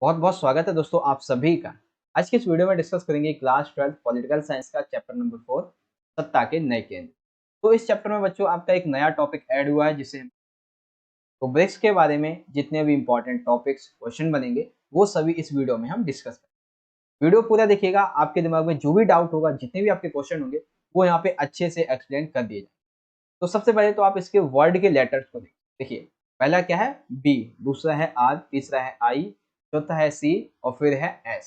बहुत बहुत स्वागत है दोस्तों आप सभी का। आज की इस वीडियो में डिस्कस करेंगे क्लास 12 पॉलिटिकल साइंस का चैप्टर नंबर 4 सत्ता के नए केंद्र। तो इस चैप्टर में बच्चों आपका एक नया टॉपिक ऐड हुआ है जिसे तो ब्रिक्स के बारे में जितने भी इंपॉर्टेंट टॉपिक्स क्वेश्चन बनेंगे वो सभी इस वीडियो में हम डिस्कस करेंगे। वीडियो पूरा देखिएगा, आपके दिमाग में जो भी डाउट होगा, जितने भी आपके क्वेश्चन होंगे वो यहाँ पे अच्छे से एक्सप्लेन कर दिए जाए। तो सबसे पहले तो आप इसके वर्ड के लेटर्स को देखिए। पहला क्या है बी, दूसरा है आर, तीसरा है आई, चौथा है सी और फिर है एस।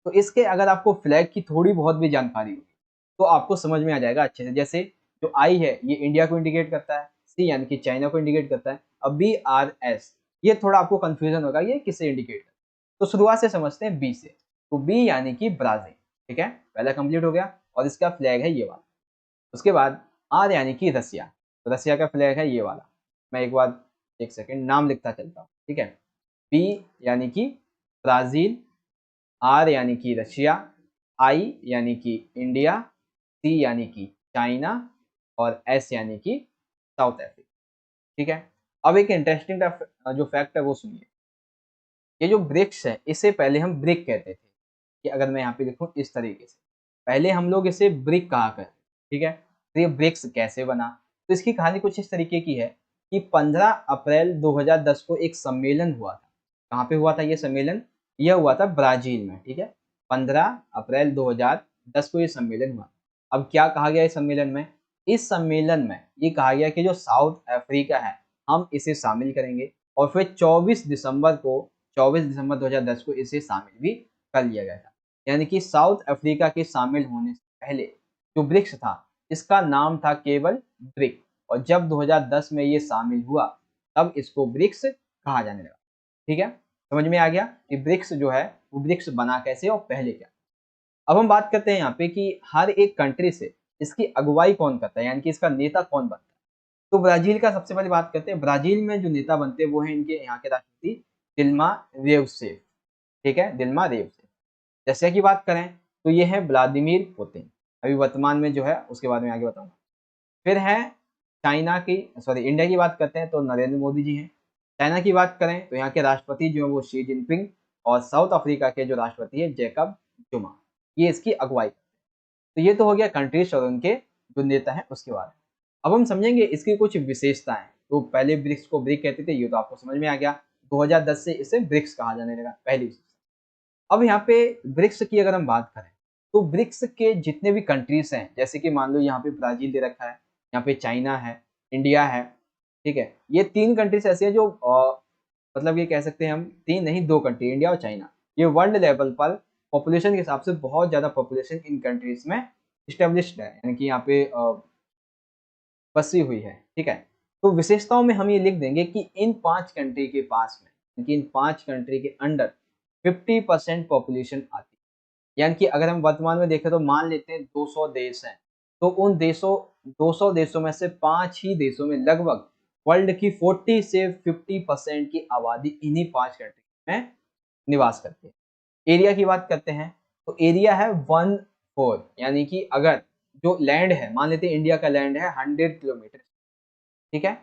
तो इसके अगर आपको फ्लैग की थोड़ी बहुत भी जानकारी होगी तो आपको समझ में आ जाएगा अच्छे से। जैसे जो आई है ये इंडिया को इंडिकेट करता है, सी यानी कि चाइना को इंडिकेट करता है, अब बी आर एस ये थोड़ा आपको कंफ्यूजन होगा ये किसे इंडिकेट करता है। तो शुरुआत से समझते हैं बी से। तो बी यानी कि ब्राजील। ठीक है, पहला कंप्लीट हो गया और इसका फ्लैग है ये वाला। उसके बाद आर यानी कि रसिया। तो रसिया का फ्लैग है ये वाला। मैं एक बार एक सेकंड नाम लिखता चलता हूँ। ठीक है, पी यानी कि ब्राजील, आर यानी कि रशिया, आई यानी कि इंडिया, सी यानी कि चाइना और एस यानी कि साउथ अफ्रीका। ठीक है, अब एक इंटरेस्टिंग जो फैक्ट है वो सुनिए। ये जो ब्रिक्स है इसे पहले हम ब्रिक कहते थे। कि अगर मैं यहाँ पे देखूँ इस तरीके से, पहले हम लोग इसे ब्रिक कहा करते। ठीक है, तो ये ब्रिक्स कैसे बना? तो इसकी कहानी कुछ इस तरीके की है कि 15 अप्रैल 2010 को एक सम्मेलन हुआ था। कहाँ पे हुआ था ये सम्मेलन? यह हुआ था ब्राजील में। ठीक है, 15 अप्रैल 2010 को ये सम्मेलन हुआ। अब क्या कहा गया इस सम्मेलन में? इस सम्मेलन में ये कहा गया कि जो साउथ अफ्रीका है हम इसे शामिल करेंगे और फिर 24 दिसंबर 2010 को इसे शामिल भी कर लिया गया था। यानी कि साउथ अफ्रीका के शामिल होने से पहले जो ब्रिक्स था इसका नाम था केवल ब्रिक, और जब 2010 में ये शामिल हुआ तब इसको ब्रिक्स कहा जाने लगा। ठीक है, समझ में आ गया कि ब्रिक्स जो है वो ब्रिक्स बना कैसे और पहले क्या। अब हम बात करते हैं यहाँ पे कि हर एक कंट्री से इसकी अगुवाई कौन करता है, यानी कि इसका नेता कौन बनता है। तो ब्राजील का सबसे पहले बात करते हैं। ब्राजील में जो नेता बनते हैं वो है इनके यहाँ के राष्ट्रपति दिल्मा रूसेफ। ठीक है, दिल्मा रूसेफ। रशिया की बात करें तो ये है व्लादिमीर पुतिन, अभी वर्तमान में जो है उसके बारे में आगे बताऊंगा। फिर है इंडिया की बात करते हैं तो नरेंद्र मोदी जी हैं। चाइना की बात करें तो यहाँ के राष्ट्रपति जो है वो शी जिनपिंग, और साउथ अफ्रीका के जो राष्ट्रपति है जैकब जुमा, ये इसकी अगुवाई। तो ये तो हो गया कंट्रीज और उनके जो नेता हैं उसके बारे में। अब हम समझेंगे इसकी कुछ विशेषताएं। तो पहले ब्रिक्स को ब्रिक कहते थे, ये तो आपको समझ में आ गया। 2010 से इसे ब्रिक्स कहा जाने लगा, पहली विशेषता। अब यहाँ पे ब्रिक्स की अगर हम बात करें तो ब्रिक्स के जितने भी कंट्रीज हैं, जैसे कि मान लो यहाँ पे ब्राजील दे रखा है, यहाँ पे चाइना है, इंडिया है। ठीक है, ये तीन कंट्रीज ऐसे हैं जो मतलब ये कह सकते हैं हम, तीन नहीं दो कंट्री, इंडिया और चाइना, ये वर्ल्ड लेवल पर पॉपुलेशन के हिसाब से बहुत ज्यादा पॉपुलेशन इन कंट्रीज में इस्टेब्लिश्ड है, यानी कि यहाँ पे बसी हुई है। ठीक है, तो विशेषताओं में हम ये लिख देंगे कि इन पांच कंट्री के पास में, यानी कि इन पांच कंट्री के अंडर 50% पॉपुलेशन आती है। यानी कि अगर हम वर्तमान में देखें तो मान लेते हैं 200 देश हैं, तो उन देशों 200 देशों में से 5 ही देशों में लगभग वर्ल्ड की 40 से 50% की आबादी इन्हीं पांच कंट्री में निवास करती है। एरिया की बात करते हैं तो एरिया है 1/4, यानी कि अगर जो लैंड है, मान लेते हैं इंडिया का लैंड है 100 किलोमीटर। ठीक है,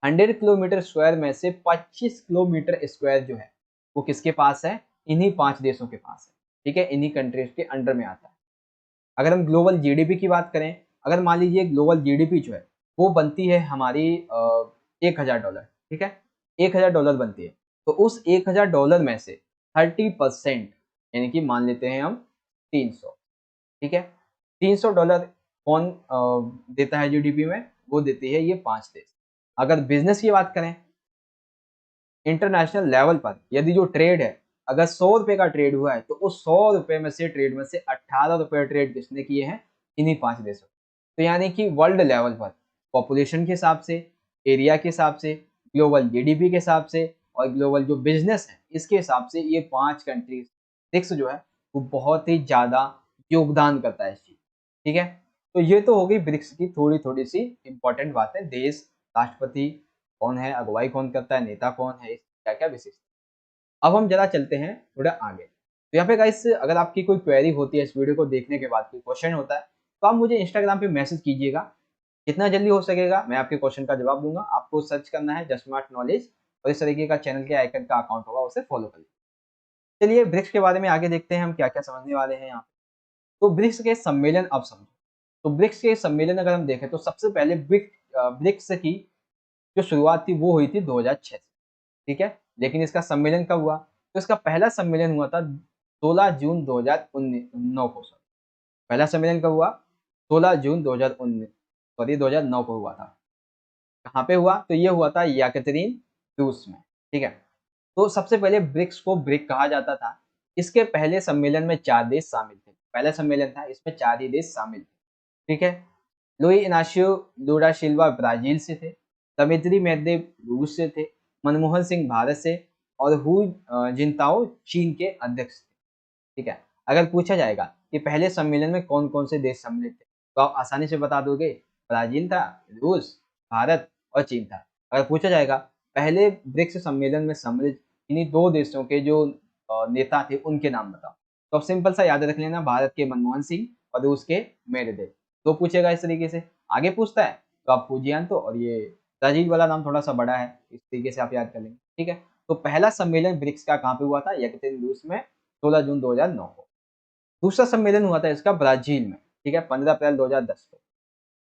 100 किलोमीटर स्क्वायर में से 25 किलोमीटर स्क्वायर जो है वो किसके पास है? इन्हीं पांच देशों के पास है। ठीक है, इन्हीं कंट्रीज के अंडर में आता है। अगर हम ग्लोबल जीडीपी की बात करें, अगर मान लीजिए ग्लोबल जीडीपी जो है वो बनती है हमारी $1000। ठीक है, $1000 बनती है। तो उस $1000 में से 30%, यानी कि मान लेते हैं हम 300। ठीक है, $300 कौन देता है जीडीपी में? वो देती है ये पांच देश। अगर बिजनेस की बात करें, इंटरनेशनल लेवल पर यदि जो ट्रेड है, अगर 100 रुपए का ट्रेड हुआ है तो उस 100 रुपए में से ट्रेड में से 18 रुपए ट्रेड किसने किए हैं? इन्हीं पांच देशों। तो यानी कि वर्ल्ड लेवल पर पॉपुलेशन के हिसाब से, एरिया के हिसाब से, ग्लोबल जीडीपी के हिसाब से और ग्लोबल जो बिजनेस है इसके हिसाब से ये पांच कंट्रीज ब्रिक्स जो है वो बहुत ही ज्यादा योगदान करता है इस चीज। ठीक है, तो ये तो हो गई ब्रिक्स की थोड़ी थोड़ी सी इंपॉर्टेंट बातें। देश, राष्ट्रपति कौन है, अगुवाई कौन करता है, नेता कौन है, क्या क्या विशेषता। अब हम जरा चलते हैं थोड़ा आगे। तो यहाँ पे गाइस अगर आपकी कोई क्वेरी होती है, इस वीडियो को देखने के बाद कोई क्वेश्चन होता है तो आप मुझे इंस्टाग्राम पे मैसेज कीजिएगा। जितना जल्दी हो सकेगा मैं आपके क्वेश्चन का जवाब दूंगा। आपको सर्च करना है जस्ट स्मार्ट नॉलेज और इस तरीके का चैनल के आइकन का अकाउंट होगा, उसे फॉलो करिए। चलिए ब्रिक्स के बारे में आगे देखते हैं हम क्या क्या समझने वाले हैं यहाँ पे। तो ब्रिक्स के सम्मेलन अब समझो। तो ब्रिक्स के सम्मेलन अगर हम देखें तो सबसे पहले ब्रिक्स की जो शुरुआत थी वो हुई थी 2006 से, ठीक है। लेकिन इसका सम्मेलन कब हुआ? तो इसका पहला सम्मेलन हुआ था 16 जून 2009 को। पहला सम्मेलन कब हुआ? 16 जून 2009 को हुआ था। कहाँ पे हुआ? तो ये हुआ था यकातेरिन रूस में, ठीक है। तो सबसे पहले ब्रिक्स को ब्रिक कहा जाता था। इसके पहले सम्मेलन में 4 देश शामिल थे। पहला सम्मेलन था, इसमें 4 ही देश शामिल थे, ठीक है। लुई इनाशियो लूला सिल्वा ब्राजील से थे, दमित्री मेदवेदेव रूस से थे, मनमोहन सिंह भारत से और हु जिनताओ चीन के अध्यक्ष थे, ठीक है। अगर पूछा जाएगा कि पहले सम्मेलन में कौन-कौन से देश सम्मिलित थे, तो आप आसानी से बता दोगे। ब्राजील था, रूस, भारत और चीन था। अगर पूछा जाएगा पहले ब्रिक्स सम्मेलन में सम्मिलित इन्हीं 2 देशों के जो नेता थे उनके नाम बताओ। तो अब सिंपल सा याद रख लेना, भारत के मनमोहन सिंह और रूस के मेदवेदेव। तो पूछेगा इस तरीके से। आगे पूछता है तो आप फुजियान और ये ब्राजील वाला नाम थोड़ा सा बड़ा है, इस तरीके से आप याद कर लेंगे, ठीक है। तो पहला सम्मेलन ब्रिक्स का कहाँ पे हुआ था? यकातेरिन रूस में 16 जून 2009 को। दूसरा सम्मेलन हुआ था इसका ब्राजील में, ठीक है, 15 अप्रैल 2010 को।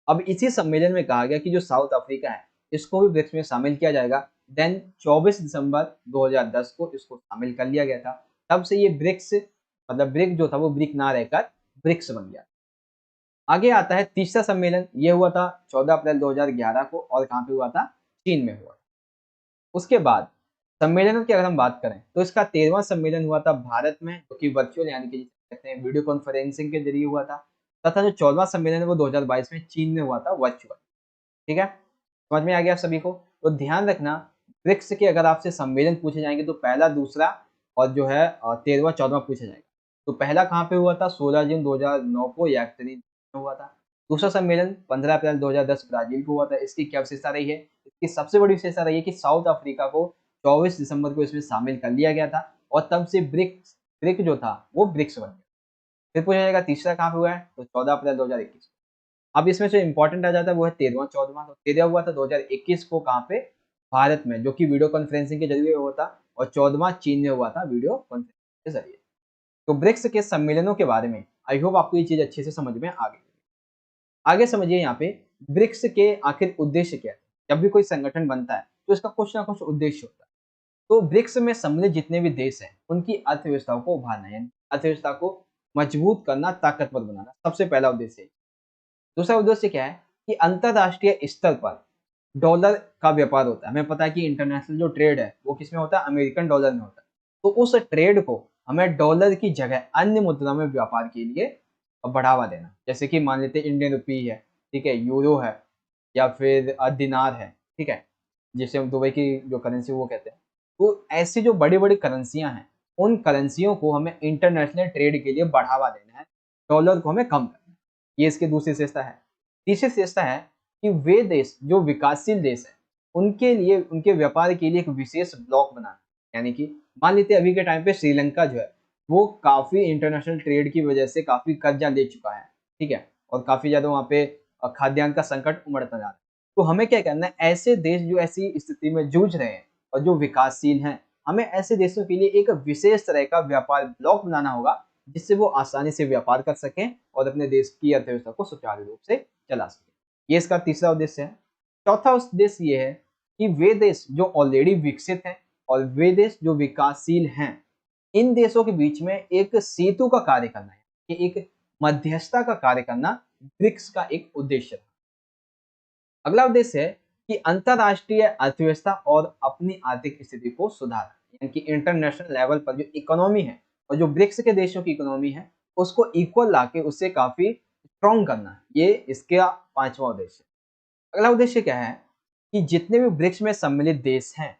अब इसी सम्मेलन में कहा गया कि जो साउथ अफ्रीका है इसको भी ब्रिक्स में शामिल किया जाएगा। देन 24 दिसंबर 2010 को इसको शामिल कर लिया गया था। तब से ये ब्रिक्स मतलब ब्रिक जो था वो ब्रिक ना रहकर ब्रिक्स बन गया। आगे आता है तीसरा सम्मेलन, ये हुआ था 14 अप्रैल 2011 को और कहाँ पे हुआ था? चीन में हुआ। उसके बाद सम्मेलनों की अगर हम बात करें तो इसका 13वां सम्मेलन हुआ था भारत में, जो कि वर्चुअल यानी कि जिसे कहते हैं वीडियो कॉन्फ्रेंसिंग के जरिए हुआ था। तथा जो 14वां सम्मेलन है वो 2022 में चीन में हुआ था वर्चुअल, ठीक है। समझ में आ गया आप सभी को? तो ध्यान रखना, ब्रिक्स के अगर आपसे सम्मेलन पूछे जाएंगे तो पहला, दूसरा और जो है 13वां 14वां पूछा जाएगा। तो पहला कहाँ पे हुआ था? 16 जून 2009 को यकातेरिन में हुआ था। दूसरा सम्मेलन 15 अप्रैल 2010 ब्राजील को हुआ था। इसकी क्या विशेषता रही है? इसकी सबसे बड़ी विशेषता रही है कि साउथ अफ्रीका को 24 दिसंबर को इसमें शामिल कर लिया गया था और तब से ब्रिक जो था वो ब्रिक्स बन गया। फिर पूछा जाएगा तीसरा कहाँ पे हुआ है? तो 14 अप्रैल 2021। अब इसमें जो इम्पोर्टेंट आ जाता है वो है 13वां 14वां। तो 13वां हुआ था 2021 को, कहाँ पे? भारत में, जो कि वीडियो कॉन्फ्रेंसिंग के जरिए हुआ था। और 14वां चीन में हुआ था वीडियो कॉन्फ्रेंसिंग के जरिए। तो ब्रिक्स के सम्मेलनों के बारे में आई होप आपको ये चीज अच्छे से समझ में आ गई। आगे समझिए यहाँ पे ब्रिक्स के आखिर उद्देश्य क्या है। जब भी कोई संगठन बनता है तो इसका कुछ ना कुछ उद्देश्य होता है। तो ब्रिक्स में सम्मिलित जितने भी देश हैं उनकी अर्थव्यवस्थाओं को उभारना, यानी अर्थव्यवस्था को मजबूत करना, ताकतवर बनाना, सबसे पहला उद्देश्य है। दूसरा उद्देश्य क्या है कि अंतरराष्ट्रीय स्तर पर डॉलर का व्यापार होता है। हमें पता है कि इंटरनेशनल जो ट्रेड है वो किसमें होता है? अमेरिकन डॉलर में होता है। तो उस ट्रेड को हमें डॉलर की जगह अन्य मुद्रा में व्यापार के लिए बढ़ावा देना। जैसे कि मान लेते हैं इंडियन रुपी है, ठीक है, यूरो है, या फिर दिनार है, ठीक है, जिसे हम दुबई की जो करेंसी वो कहते हैं। तो ऐसी जो बड़ी बड़ी करेंसियां हैं उन करेंसियों को हमें इंटरनेशनल ट्रेड के लिए बढ़ावा देना है, डॉलर को हमें कम करना है। ये इसकी दूसरी विशेषता है। तीसरी विशेषता है कि वे देश जो विकासशील देश हैं उनके लिए, उनके व्यापार के लिए एक विशेष ब्लॉक बनाना। यानी कि मान लेते हैं अभी के टाइम पे श्रीलंका जो है वो काफी इंटरनेशनल ट्रेड की वजह से काफी कर्जा ले चुका है, ठीक है, और काफी ज्यादा वहाँ पे खाद्यान्न का संकट उमड़ता जा रहा है। तो हमें क्या करना है, ऐसे देश जो ऐसी स्थिति में जूझ रहे हैं और जो विकासशील हैं, हमें ऐसे देशों के लिए एक विशेष तरह का व्यापार ब्लॉक बनाना होगा जिससे वो आसानी से व्यापार कर सकें और अपने देश की अर्थव्यवस्था को सुचारू रूप से चला सकें। ये इसका तीसरा उद्देश्य है। चौथा उद्देश्य ये है कि वे देश जो ऑलरेडी विकसित हैं और वे देश जो विकासशील हैं, इन देशों के बीच में एक सेतु का कार्य करना है, कि एक मध्यस्थता का कार्य करना ब्रिक्स का एक उद्देश्य है। अगला उद्देश्य है कि अंतरराष्ट्रीय अर्थव्यवस्था और अपनी आर्थिक स्थिति को सुधारना, यानी कि इंटरनेशनल लेवल पर जो इकोनॉमी है और जो ब्रिक्स के देशों की इकोनॉमी है उसको इक्वल लाके उससे काफी स्ट्रॉन्ग करना है। ये इसका पांचवा उद्देश्य है। अगला उद्देश्य क्या है कि जितने भी ब्रिक्स में सम्मिलित देश हैं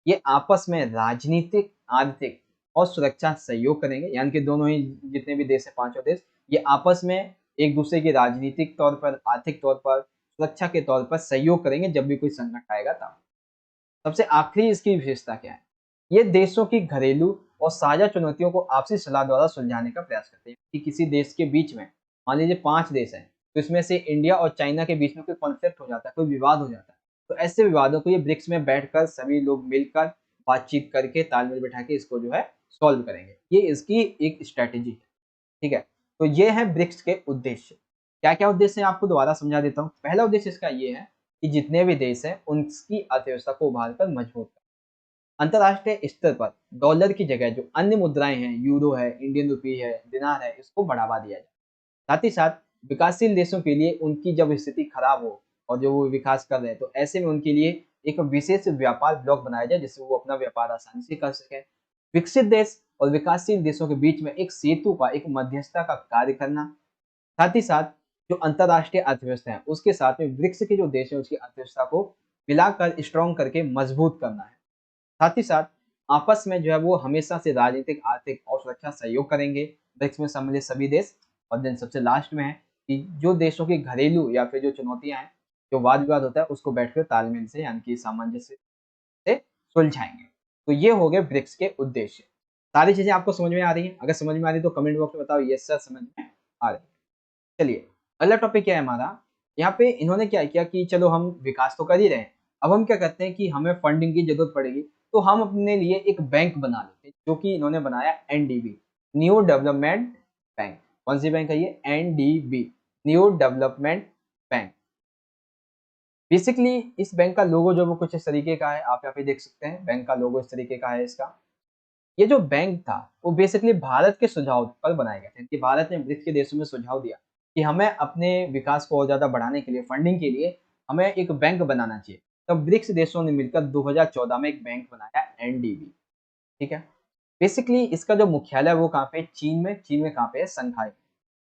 ये आपस में राजनीतिक, आर्थिक और सुरक्षा सहयोग करेंगे। यानी कि दोनों ही जितने भी देश हैं, पांचों देश, ये आपस में एक दूसरे के राजनीतिक तौर पर, आर्थिक तौर पर, सुरक्षा के तौर पर सहयोग करेंगे जब भी कोई संकट आएगा तब। सबसे आखिरी इसकी विशेषता क्या है? ये देशों की घरेलू और साझा चुनौतियों को आपसी सलाह द्वारा सुलझाने का प्रयास करते हैं। कि किसी देश के बीच में, मान लीजिए 5 देश हैं, तो इसमें से इंडिया और चाइना के बीच में कोई कॉन्फ्लिक्ट हो जाता है, कोई विवाद हो जाता है, तो ऐसे विवादों को ये ब्रिक्स में बैठकर सभी लोग मिलकर बातचीत करके तालमेल बिठा के इसको जो है सॉल्व करेंगे। ये इसकी एक स्ट्रेटेजी है, ठीक है। तो ये है ब्रिक्स के उद्देश्य। क्या क्या उद्देश्य है आपको दोबारा समझा देता हूँ। पहला उद्देश्य इसका ये है कि जितने भी देश हैं उनकी अर्थव्यवस्था को उभार कर मजबूत करना। अंतर्राष्ट्रीय स्तर पर डॉलर की जगह जो अन्य मुद्राएं हैं, यूरो है, इंडियन रुपी है, दिनार है, इसको बढ़ावा दिया जाए। साथ ही साथ विकासशील देशों के लिए उनकी जब स्थिति खराब हो और जो वो विकास कर रहे हैं, तो ऐसे में उनके लिए एक विशेष व्यापार ब्लॉक बनाया जाए जिससे वो अपना व्यापार आसानी से कर सकें। विकसित देश और विकासशील देशों के बीच में एक सेतु का, एक मध्यस्थता का कार्य करना। साथ ही साथ जो अंतर्राष्ट्रीय अर्थव्यवस्था है उसके साथ में ब्रिक्स के जो देश है उसकी अर्थव्यवस्था को मिलाकर स्ट्रॉन्ग करके मजबूत करना है। साथ ही साथ आपस में जो है वो हमेशा से राजनीतिक, आर्थिक और सुरक्षा सहयोग करेंगे ब्रिक्स में सम्मिलित सभी देश। और देन सबसे लास्ट में है कि जो देशों की घरेलू या फिर जो चुनौतियां हैं, जो वाद विवाद होता है, उसको बैठकर तालमेल से यानी कि सामंजस्य से सुलझाएंगे। तो ये हो गए ब्रिक्स के उद्देश्य। सारी चीजें आपको समझ में आ रही है? अगर समझ में आ रही है तो कमेंट बॉक्स में बताओ यस सर समझ में आ रही है। चलिए अगला टॉपिक क्या है हमारा। यहाँ पे इन्होंने क्या किया कि चलो हम विकास तो कर ही रहे हैं, अब हम क्या करते हैं कि हमें फंडिंग की जरूरत पड़ेगी, तो हम अपने लिए एक बैंक बना लेते हैं, जो कि इन्होंने बनाया एनडीबी, न्यू डेवलपमेंट बैंक। कौन सी बैंक है ये? NDB, new development bank. Basically इस बैंक का लोगो जो वो कुछ इस तरीके का है, आप यहाँ पे देख सकते हैं बैंक का लोगो इस तरीके का है इसका। ये जो बैंक था वो बेसिकली भारत के सुझाव पर बनाया गया था कि भारत ने ब्रिक्स के देशों में सुझाव दिया कि हमें अपने विकास को और ज्यादा बढ़ाने के लिए, फंडिंग के लिए हमें एक बैंक बनाना चाहिए। तब ब्रिक्स देशों ने मिलकर 2014 में एक बैंक बनाया एनडीबी, ठीक है। बेसिकली इसका जो मुख्यालय है वो कहाँ पे? चीन में। चीन में कहाँ पे है? शंघाई।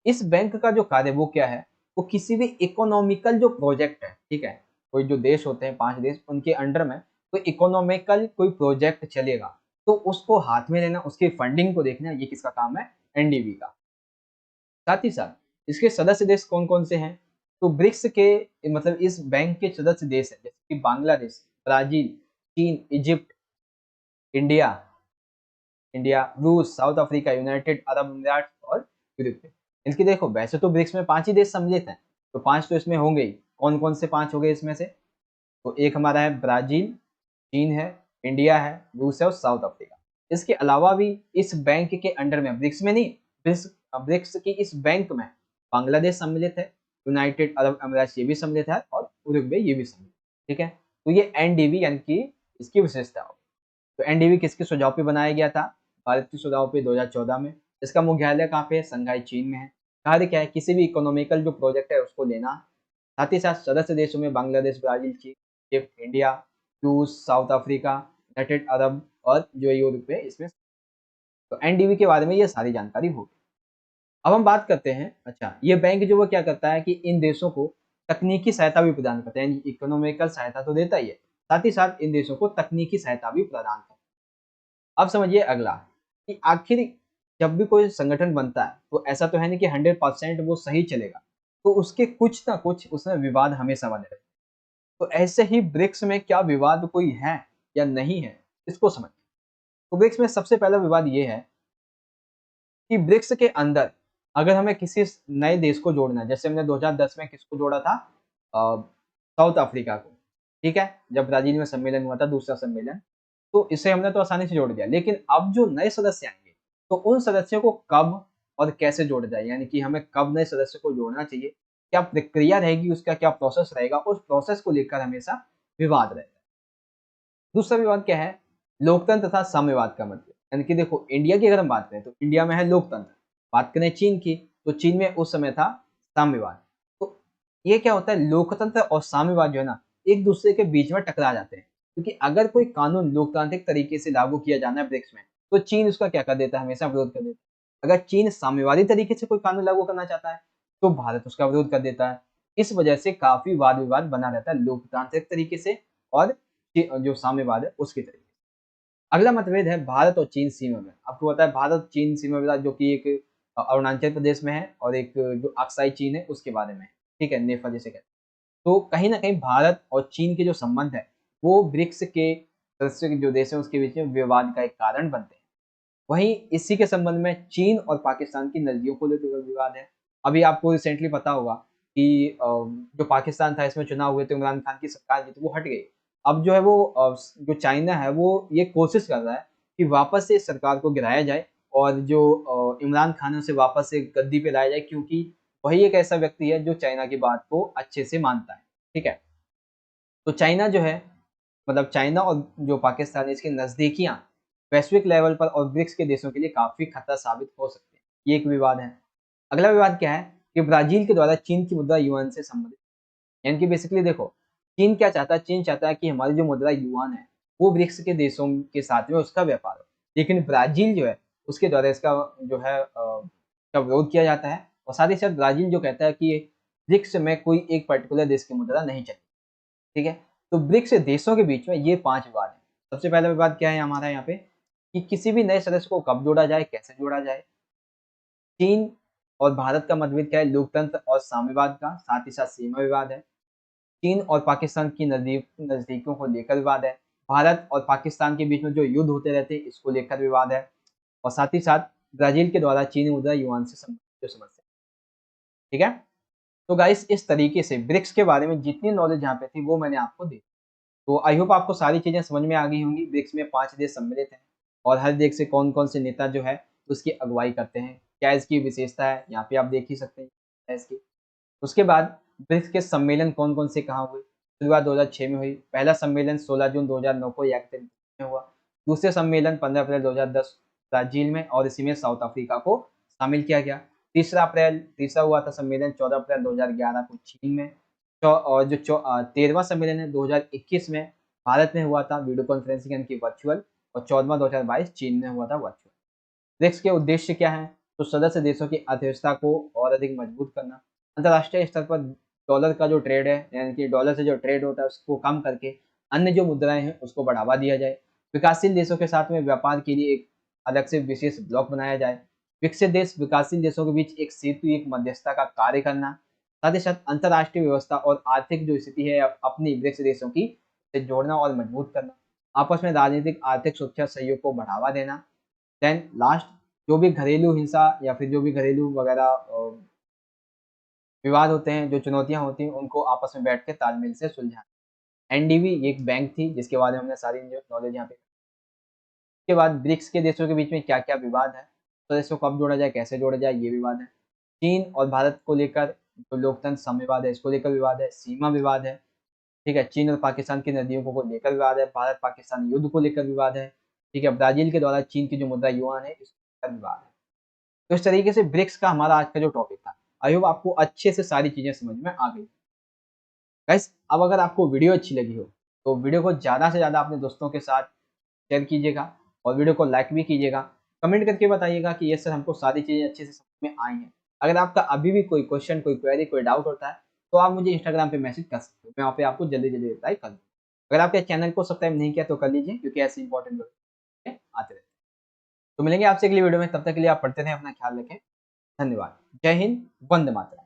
इस बैंक का जो कार्य वो क्या है? वो किसी भी इकोनॉमिकल जो प्रोजेक्ट है, ठीक है, कोई जो देश होते हैं 5 देश, उनके अंडर में कोई इकोनॉमिकल कोई प्रोजेक्ट चलेगा तो उसको हाथ में लेना, उसकी फंडिंग को देखना, ये किसका काम है? एनडीबी का। साथ ही साथ इसके सदस्य देश कौन कौन से हैं? तो ब्रिक्स के मतलब इस बैंक के सदस्य देश है जैसे कि बांग्लादेश, ब्राजील, चीन, इजिप्ट, इंडिया, रूस, साउथ अफ्रीका, यूनाइटेड अरब अमीरात और यूरोप। इनकी देखो वैसे तो ब्रिक्स में 5 ही देश सम्मिलित हैं, तो 5 तो इसमें होंगे ही। कौन कौन से 5 हो गए इसमें से? तो एक हमारा है ब्राजील, चीन है, इंडिया है, रूस है और साउथ अफ्रीका। इसके अलावा भी इस बैंक के अंडर में, ब्रिक्स में नहीं, ब्रिक्स ब्रिक्स की इस बैंक में बांग्लादेश सम्मिलित है, यूनाइटेड अरब अमीरात ये भी सम्मिलित है और उरुग्वे ये भी सम्मिलित है, ठीक है। तो ये एनडीबी यानी कि इसकी विशेषता होगी। तो एनडीबी किसके सुझाव पे बनाया गया था? भारत के सुझाव पे 2014 में। इसका मुख्यालय कहाँ पे है? शंघाई चीन में है। कार्य क्या है? किसी भी इकोनॉमिकल जो प्रोजेक्ट है उसको लेना। साथ ही साथ सदस्य देशों में बांग्लादेश, ब्राजील, चीन, इजिप्ट, इंडिया, रूस, साउथ अफ्रीका, यूनाइटेड अरब और जो यूरोप है इसमें। तो एनडीबी के बारे में ये सारी जानकारी होगी। अब हम बात करते हैं, अच्छा ये बैंक जो वो क्या करता है कि इन देशों को तकनीकी सहायता भी प्रदान करता है, यानी इकोनॉमिकल सहायता तो देता ही है, साथ ही साथ इन देशों को तकनीकी सहायता भी प्रदान करता है। अब समझिए अगला कि आखिर जब भी कोई संगठन बनता है तो ऐसा तो है नहीं कि 100% वो सही चलेगा, तो उसके कुछ ना कुछ उसमें विवाद हमेशा बने रहते हैं। तो ऐसे ही ब्रिक्स में क्या विवाद कोई है या नहीं है, इसको समझ। तो ब्रिक्स में सबसे पहला विवाद ये है कि ब्रिक्स के अंदर अगर हमें किसी नए देश को जोड़ना है, जैसे हमने 2010 में किसको जोड़ा था? साउथ अफ्रीका को, ठीक है, जब ब्राजील में सम्मेलन हुआ था, दूसरा सम्मेलन। तो इसे हमने तो आसानी से जोड़ दिया, लेकिन अब जो नए सदस्य आएंगे तो उन सदस्यों को कब और कैसे जोड़ा जाए, यानी कि हमें कब नए सदस्य को जोड़ना चाहिए, क्या प्रक्रिया रहेगी, उसका क्या प्रोसेस रहेगा, उस प्रोसेस को लेकर हमेशा विवाद रहता है। दूसरा विवाद क्या है? लोकतंत्र तथा साम्यवाद का मतलब, यानी कि देखो इंडिया की अगर हम बात करें तो इंडिया में है लोकतंत्र। बात करें चीन की तो चीन में उस समय था साम्यवाद। तो ये क्या होता है? लोकतंत्र और साम्यवाद जो है ना, एक दूसरे के बीच में टकरा जाते हैं, क्योंकि अगर कोई कानून लोकतांत्रिक तरीके से लागू किया जाना है ब्रिक्स में, तो चीन उसका क्या कर देता है? हमेशा विरोध कर देता है। अगर चीन साम्यवादी तरीके से कोई कानून लागू करना चाहता है तो भारत उसका विरोध कर देता है। इस वजह से काफी वाद विवाद बना रहता है लोकतांत्रिक तरीके से और जो साम्यवाद है उसके तरीके से। अगला मतभेद है भारत और चीन सीमा में। आपको पता है भारत चीन सीमा विवाद जो कि एक अरुणाचल प्रदेश में है और एक जो अक्साई चीन है उसके बारे में है, ठीक है, नेपाल जिसे कहते हैं। तो कहीं ना कहीं भारत और चीन के जो संबंध है वो ब्रिक्स के सदस्य के जो देश है उसके बीच में विवाद का एक कारण बनते हैं। वहीं इसी के संबंध में चीन और पाकिस्तान की नदियों को लेकर विवाद है। अभी आपको रिसेंटली पता होगा कि जो पाकिस्तान था इसमें चुनाव हुए थे, इमरान खान की सरकार जीती, वो हट गई। अब जो है वो जो चाइना है वो ये कोशिश कर रहा है कि वापस से इस सरकार को गिराया जाए और जो इमरान खान है उसे वापस से गद्दी पे लाया जाए, क्योंकि वही एक ऐसा व्यक्ति है जो चाइना की बात को अच्छे से मानता है। ठीक है, तो चाइना जो है, मतलब चाइना और जो पाकिस्तान है, इसकी नज़दीकियाँ वैश्विक लेवल पर और ब्रिक्स के देशों के लिए काफ़ी खतरा साबित हो सकती है। ये एक विवाद है। अगला विवाद क्या है कि ब्राज़ील के द्वारा चीन की मुद्रा युआन से संबंधित, यानी कि बेसिकली देखो, चीन क्या चाहता है? चीन चाहता है कि हमारी जो मुद्रा युआन है, वो ब्रिक्स के देशों के साथ में उसका व्यापार हो। लेकिन ब्राज़ील जो है, उसके द्वारा इसका जो है का विरोध किया जाता है और साथ ही साथ ब्राज़ील जो कहता है कि ब्रिक्स में कोई एक पर्टिकुलर देश की मुद्रा नहीं चलेगी। ठीक है? तो ब्रिक्स देशों के बीच में ये 5 विवाद हैं। सबसे पहला विवाद क्या है हमारा यहाँ पे कि किसी भी नए सदस्य को कब जोड़ा जाए, कैसे जोड़ा जाए? चीन और भारत का मतभेद क्या है? लोकतंत्र और साम्यवाद का, साथ ही साथ सीमा विवाद है। चीन और पाकिस्तान की नज़दीकियों को लेकर विवाद है। भारत और पाकिस्तान के बीच में जो युद्ध होते रहते हैं, इसको लेकर विवाद है और साथ ही साथ ब्राज़ील के द्वारा चीनी मुद्रा युआन से संबंधित जो समस्या है। ठीक है? तो गाइस इस तरीके से ब्रिक्स के बारे में जितनी नॉलेज यहाँ पे थी, वो मैंने आपको दी। तो आई होप आपको सारी चीज़ें समझ में आ गई होंगी। ब्रिक्स में 5 देश सम्मिलित हैं और हर देश से कौन-कौन से नेता जो है उसकी अगुवाई करते हैं। क्या इसकी विशेषता है, यहाँ पे आप देख ही सकते हैं है इसकी। उसके बाद ब्रिक्स के सम्मेलन कौन-कौन से कहाँ हुए? शुरुआत 2006 में हुई। पहला सम्मेलन 16 जून 2009 को यकतिन में हुआ। दूसरे सम्मेलन 15 अप्रैल 2010 ब्राज़ील में और इसी में साउथ अफ्रीका को शामिल किया गया। तीसरा हुआ था सम्मेलन 14 अप्रैल 2011 को चीन में। और जो 13वां सम्मेलन है 2021 में भारत में हुआ था वीडियो कॉन्फ्रेंसिंग यानी कि वर्चुअल, और 14वां 2022 चीन में हुआ था वर्चुअल। ब्रिक्स के उद्देश्य क्या हैं? तो सदस्य देशों की अर्थव्यवस्था को और अधिक मजबूत करना, अंतर्राष्ट्रीय स्तर पर डॉलर का जो ट्रेड है, यानी कि डॉलर से जो ट्रेड होता है उसको कम करके अन्य जो मुद्राएं हैं उसको बढ़ावा दिया जाए। विकासशील देशों के साथ में व्यापार के लिए एक अलग से विशेष ब्लॉक बनाया जाए। विकसित देश विकासशील देशों के बीच एक सेतु, एक मध्यस्थता का कार्य करना। साथ ही साथ अंतर्राष्ट्रीय व्यवस्था और आर्थिक जो स्थिति है अपनी ब्रिक्स देशों की से जोड़ना और मजबूत करना। आपस में राजनीतिक आर्थिक सुरक्षा सहयोग को बढ़ावा देना। देन लास्ट, जो भी घरेलू हिंसा या फिर जो भी घरेलू वगैरह विवाद होते हैं, जो चुनौतियाँ होती हैं, उनको आपस में बैठ के तालमेल से सुलझाना। एनडीबी ये एक बैंक थी जिसके बारे में हमने सारी जो नॉलेज यहाँ पे। उसके बाद ब्रिक्स के देशों के बीच में क्या-क्या विवाद है, तो इसको कब जोड़ा जाए, कैसे जोड़ा जाए, ये विवाद है। चीन और भारत को लेकर जो लोकतंत्र साम्यवाद है, इसको लेकर विवाद है। सीमा विवाद है, ठीक है। चीन और पाकिस्तान की नदियों को लेकर विवाद है। भारत-पाकिस्तान युद्ध को लेकर विवाद है, ठीक है। ब्राज़ील के द्वारा चीन की जो मुद्रा युआन है, इसको लेकर विवाद है। तो इस तरीके से ब्रिक्स का हमारा आज का जो टॉपिक था, आई होप आपको अच्छे से सारी चीज़ें समझ में आ गई। गाइस अब अगर आपको वीडियो अच्छी लगी हो, तो वीडियो को ज़्यादा से ज़्यादा अपने दोस्तों के साथ शेयर कीजिएगा और वीडियो को लाइक भी कीजिएगा। कमेंट करके बताइएगा कि यस सर हमको सारी चीज़ें अच्छे से समझ में आई हैं। अगर आपका अभी भी कोई क्वेश्चन, कोई क्वेरी, कोई डाउट होता है, तो आप मुझे इंस्टाग्राम पे मैसेज कर सकते हो। मैं वहाँ पे आपको जल्दी-जल्दी रिप्लाई कर दूँगा। अगर आपके चैनल को सब्सक्राइब नहीं किया तो कर लीजिए, क्योंकि ऐसे इंपॉर्टेंट वीडियो आते रहते हैं। तो मिलेंगे आपसे अगली वीडियो में, तब तक के लिए आप पढ़ते रहें, अपना ख्याल रखें। धन्यवाद। जय हिंद, वंदे मातरम।